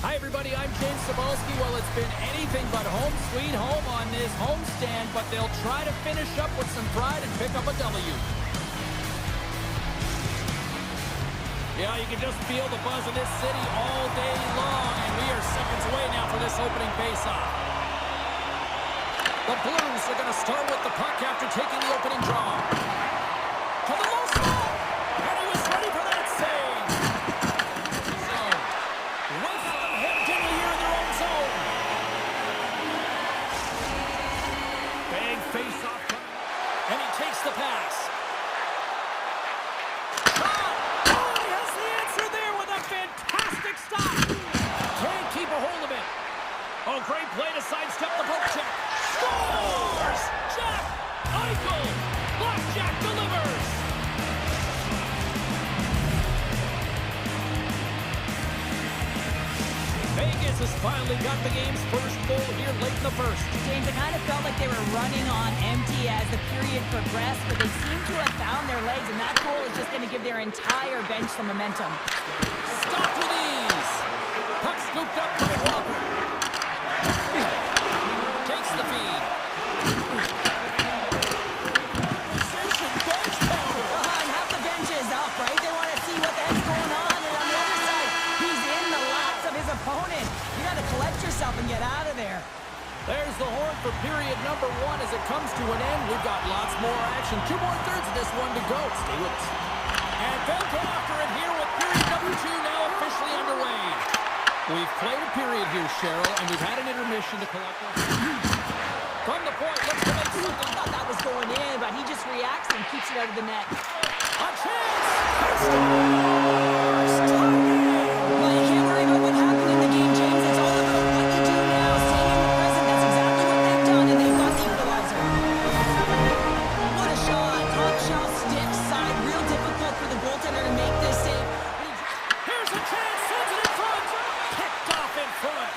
Hi, everybody. I'm James Cebulski. Well, it's been anything but home sweet home on this homestand, but they'll try to finish up with some pride and pick up a W. Yeah, you can just feel the buzz in this city all day long, and we are seconds away now for this opening faceoff. The Blues are going to start with the puck after taking the opening draw. To the low slot, and he was ready for that save. So, with them hemmed in here in their own zone. Big face-off, and he takes the pass. Fantastic stop. Can't keep a hold of it. Oh, great play to sidestep the poke check. Scores! Jack Eichel. Blackjack delivers. Vegas has finally got the game's first goal here late in the first. James, it kind of felt like they were running on empty as the period progressed, but they seem to have found their legs, and that goal is just going to give their entire bench some momentum. Stopped with ease. Puck scooped up by Walker. Takes the feed. Precision bench power. And half the bench is up, right? They want to see what the heck's going on. And on the other side, he's in the laps of his opponent. You got to collect yourself and get out of there. There's the horn for period number 1 as it comes to an end. We've got lots more action. 2 more thirds of this one to go. Stay with us. And they'll go after it here with period number 2 now officially underway. We've played a period here, Cheryl, and we've had an intermission to collect our... From the point, looks to make something. I thought that was going in, but he just reacts and keeps it out of the net. A chance! Well, you can't worry about what happened in the game, James. It's all about what you do now. Staying in the present, that's exactly what they've done, and they've got the equalizer. What a shot. Top shelf, stick side. Real difficult for the goaltender to make this save. Here's a chance, sends it in front. Picked off in front.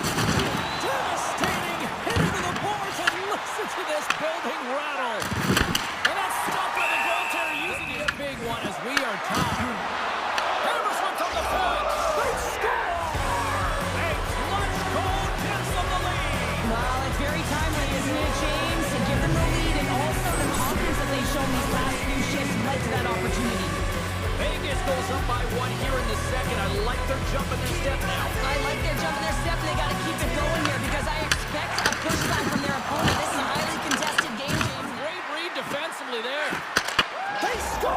Devastating. Hit into the boards, and listen to this building rattle. And that's stopped by the goaltender using his big one as we are tied. Hammers one from the point. They score. A clutch goal gives them the lead. Well, it's very timely, isn't it, James? To give them the lead, and also the confidence that they've shown these last few shifts led to that opportunity. Vegas goes up by 1 here in the second. I like their jump in their step now. I like their jump and their step, and they got to keep it going here because I expect a pushback from their opponent. This is a highly contested game, James. Great read defensively there. They score!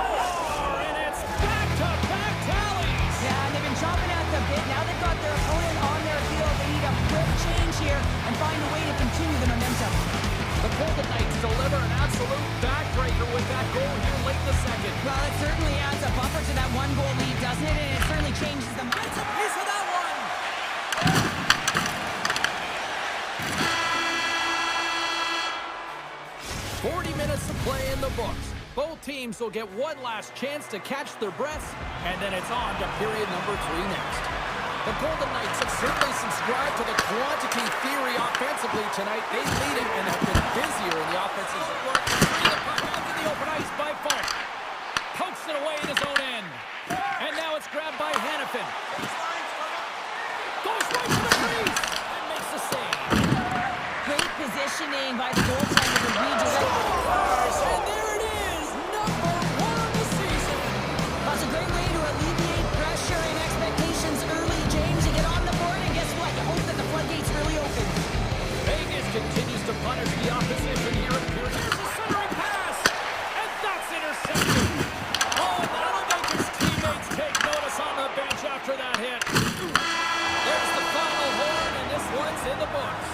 And it's back-to-back tallies. Yeah, and they've been chopping at the bit. Now they've got their opponent on their heels. They need a quick change here and find a way to continue the momentum. The Golden Knights deliver an absolute backbreaker with that goal here late in the second. Well, it certainly adds a buffer to that 1-goal lead, doesn't it? And it certainly changes the mindset. It's a piece of that one. 40 minutes to play in the books. Both teams will get one last chance to catch their breaths, and then it's on to period number 3 next. The Golden Knights have certainly subscribed to the quantity theory offensively tonight. They lead it and have been busier in the offensive work. The puck out to the open ice by Falk. Pokes it away in his own end. And now it's grabbed by Hannafin. Goes right to the crease and makes the save. Great positioning by the goaltender to redirect. And there it is, number 1 of the season. That's a great way to alleviate pressure and expectations early, James. You get on the board, and guess what? You hope that the floodgates really open. Vegas continues to punish the opposition here in period. There's a centering pass, and that's intercepted. Oh, that'll make his teammates take notice on the bench after that hit. There's the final horn, and this one's in the books.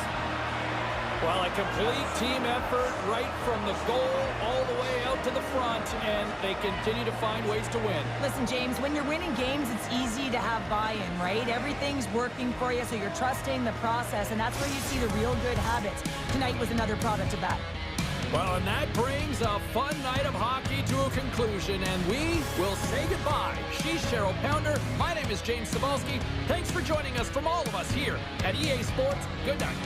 Well, a complete team effort right from the goal all the way out to the front, and they continue to find ways to win. Listen, James, when you're winning games, it's easy to have buy-in, right? Everything's working for you, so you're trusting the process, and that's where you see the real good habits. Tonight was another product of that. Well, and that brings a fun night of hockey to a conclusion, and we will say goodbye. She's Cheryl Pounder. My name is James Cebulski. Thanks for joining us from all of us here at EA Sports. Good night.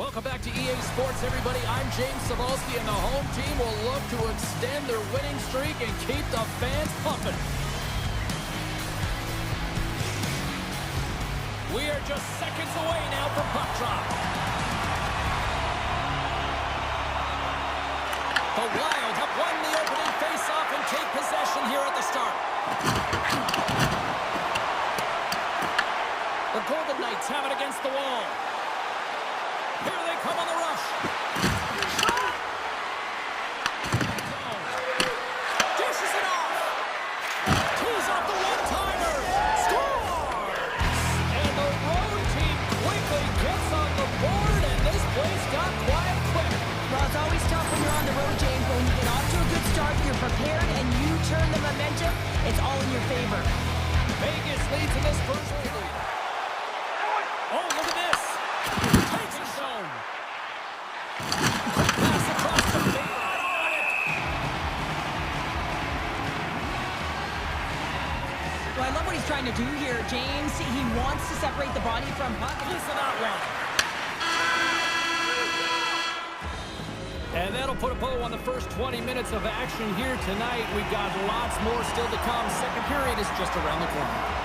Welcome back to EA Sports, everybody. I'm James Cebulski, and the home team will look to extend their winning streak and keep the fans pumping. We are just seconds away now from puck drop. The Wild have won the opening face-off and take possession here at the start. The Golden Knights have it against the wall. Here they come on the rush. Dishes it off. Tees off the one-timer. Scores! And the road team quickly gets on the board, and this place got quiet quick. Well, it's always tough when you're on the road, James, but when you get off to a good start, you're prepared, and you turn the momentum, it's all in your favor. Vegas leads in this first period. Oh, look at this. Takes a zone. Quick pass across the field. On it. Well, I love what he's trying to do here, James. He wants to separate the body from puck. Listen out one. And that'll put a bow on the first 20 minutes of action here tonight. We've got lots more still to come. Second period is just around the corner.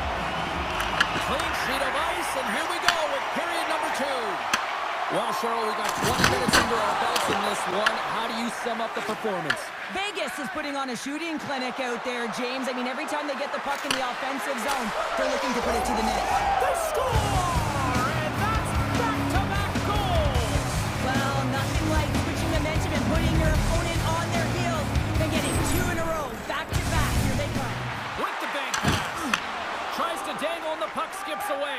Clean sheet of ice, and here we go with period number 2. Well, Cheryl, we got 20 minutes under our belts in this one. How do you sum up the performance? Vegas is putting on a shooting clinic out there, James. I mean, every time they get the puck in the offensive zone, they're looking to put it to the net. They score! And that's back-to-back goals! Well, nothing like switching momentum and putting your opponent on their heels than getting 2 in a row, back-to-back. Here they come. With the bank pass. Tries to dangle, and the puck skips away.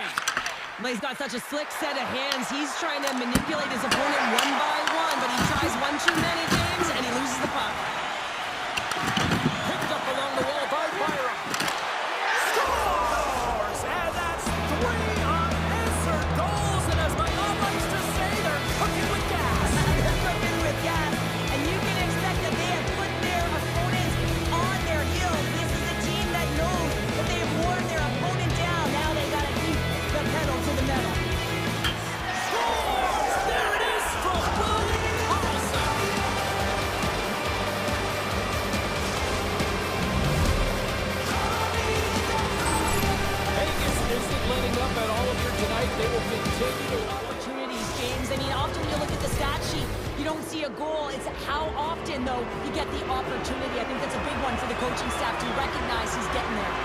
Well, he's got such a slick set of hands. He's trying to manipulate his opponent one by one, but he tries one too many, James, and he loses the puck. Picked up along the wall by Byram. Scores! And that's 3 unanswered goals. And as my mom likes to say, they're cooking with gas. They're cooking with gas, and you can expect that they have put their opponents on their heels. This is a team that knows that they have worn their opponent down. Now they got to keep the pedal to the metal. Scores! There it is from Goalie Carlson. Vegas isn't letting up at all here tonight. They will continue to Opportunities, James. I mean, often when you look at the stat sheet, you don't see a goal. It's how often, though, you get the opportunity. I think that's a big one for the coaching staff to recognize he's getting there.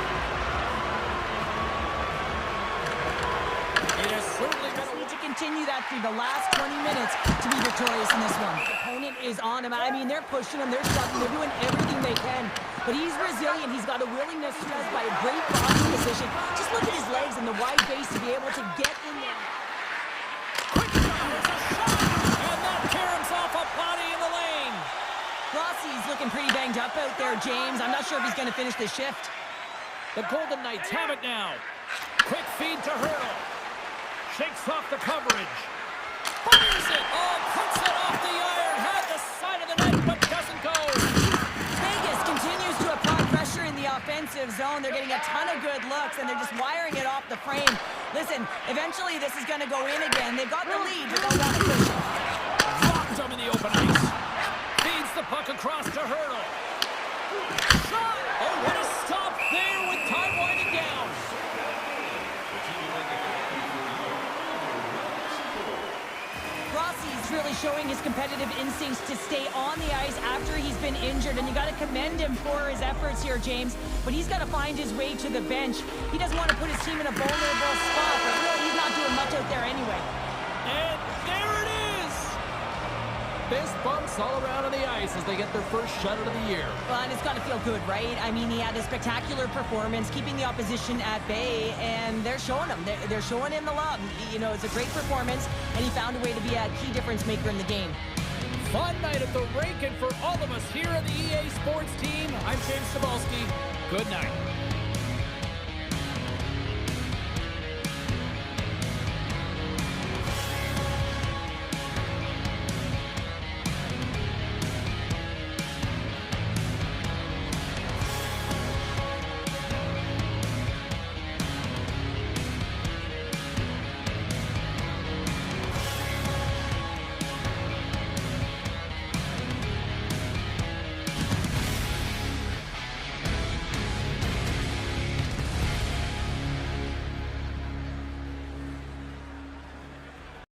It has certainly been Need to continue that through the last 20 minutes to be victorious in this one. The opponent is on him. I mean, they're pushing him, they're shoving, they're doing everything they can. But he's resilient. He's got a willingness to us by a great body position. Just look at his legs and the wide base to be able to get in there. quick shot. It's a shot. And that caroms off a body in the lane. Rossi's looking pretty banged up out there, James. I'm not sure if he's going to finish this shift. The Golden Knights have it now. Quick feed to Hurdle. Shakes off the coverage. Fires it. Oh, puts it off the iron. Had the side of the net, but doesn't go. Vegas continues to apply pressure in the offensive zone. They're getting a ton of good looks, and they're just wiring it off the frame. Listen, eventually this is going to go in again. They've got the lead, but they'll want to push it. Locked him in the open ice. Feeds the puck across to Hurdle. Shot. Oh, what a stop there with time winding down. Rossi's really showing his competitive instincts to stay on the ice after he's been injured, and you got to commend him for his efforts here, James. But he's got to find his way to the bench. He doesn't want to put his team in a vulnerable spot, but really he's not doing much out there anyway. And there it is. Fist bumps all around on the ice as they get their first shutout of the year. Well, and it's got to feel good, right? I mean, he had a spectacular performance, keeping the opposition at bay, and they're showing him. They're showing him the love. You know, it's a great performance, and he found a way to be a key difference maker in the game. Fun night at the rink, and for all of us here on the EA Sports team, I'm James Cebulski. Good night.